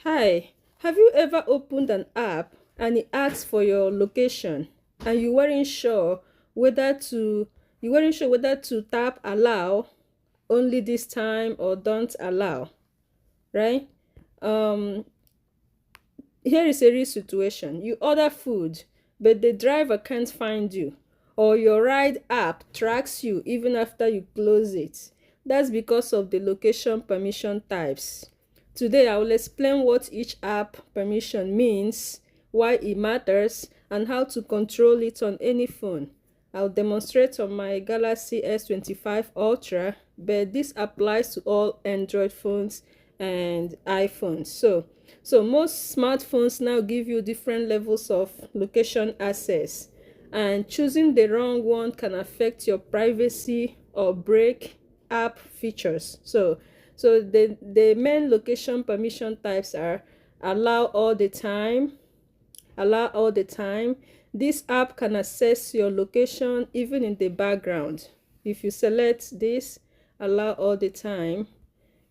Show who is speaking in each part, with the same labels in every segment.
Speaker 1: Hi, have you ever opened an app and it asks for your location and whether to you weren't sure whether to tap allow only this time or don't allow, right? Um Here is a real situation. You order food, but the driver can't find you, or your ride app tracks you even after you close it. That's because of the location permission types. Today, I will explain what each app permission means, why it matters, and how to control it on any phone. I'll demonstrate on my Galaxy S25 Ultra, but this applies to all Android phones and iPhones. So most smartphones now give you different levels of location access, and choosing the wrong one can affect your privacy or break app features. So the main location permission types are allow all the time, allow all the time. This app can access your location even in the background. If you select this, allow all the time,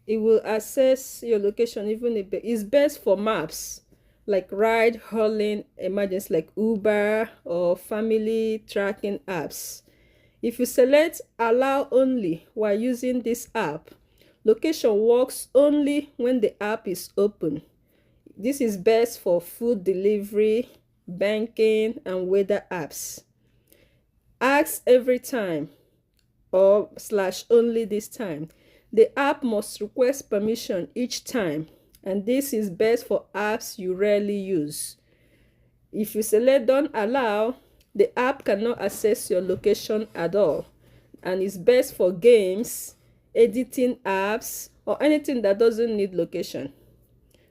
Speaker 1: it will access your location even if it's best for maps like ride hailing emergency like Uber or family tracking apps. If you select allow only while using this app, location works only when the app is open. This is best for food delivery, banking, and weather apps. Ask every time or slash only this time. The app must request permission each time, and this is best for apps you rarely use. If you select don't allow, the app cannot access your location at all, and it's best for games, editing apps, or anything that doesn't need location.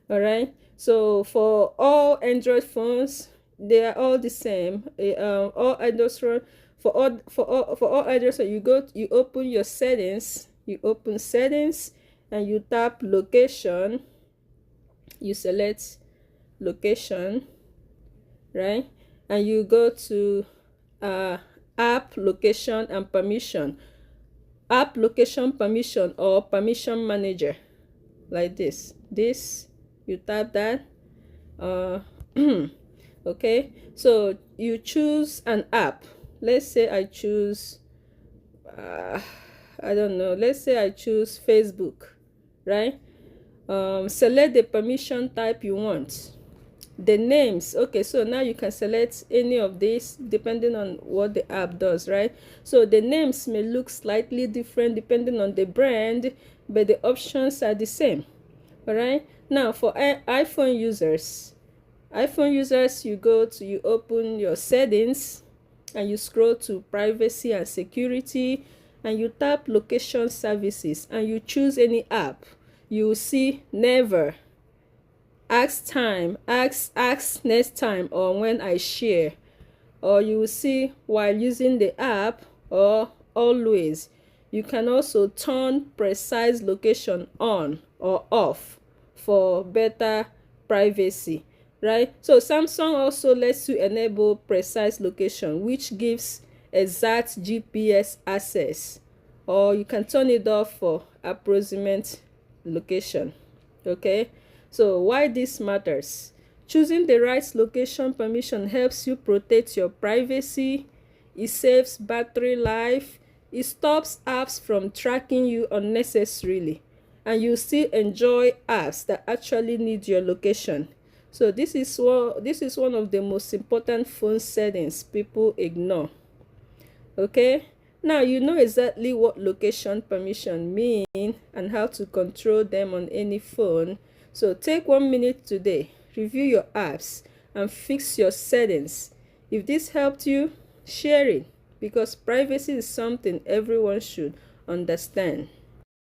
Speaker 1: All right, so for all Android phones, they are all the same. All Android for all Android phones, you open your settings, and you tap location. You select location, right? And you go to app location and permission, app location permission or permission manager, like this. You tap that. Okay, so you choose an app. Let's say I choose I don't know, let's say I choose Facebook, right? Select the permission type you want. The names, okay, so now you can select any of these depending on what the app does, right? So the names may look slightly different depending on the brand, but the options are the same. All right, now for iPhone users, you open your settings and you scroll to privacy and security, and you tap location services and you choose any app. You will see never, ask next time, or when I share, or you will see while using the app, or always. You can also turn precise location on or off for better privacy, right? So Samsung also lets you enable precise location, which gives exact GPS access, or you can turn it off for approximate location. Okay, so why this matters: choosing the right location permission helps you protect your privacy, it saves battery life, it stops apps from tracking you unnecessarily, and you still enjoy apps that actually need your location. So this is one of the most important phone settings people ignore. Okay, now you know exactly what location permission mean and how to control them on any phone. So take 1 minute today, review your apps, and fix your settings. If this helped you, share it, because privacy is something everyone should understand.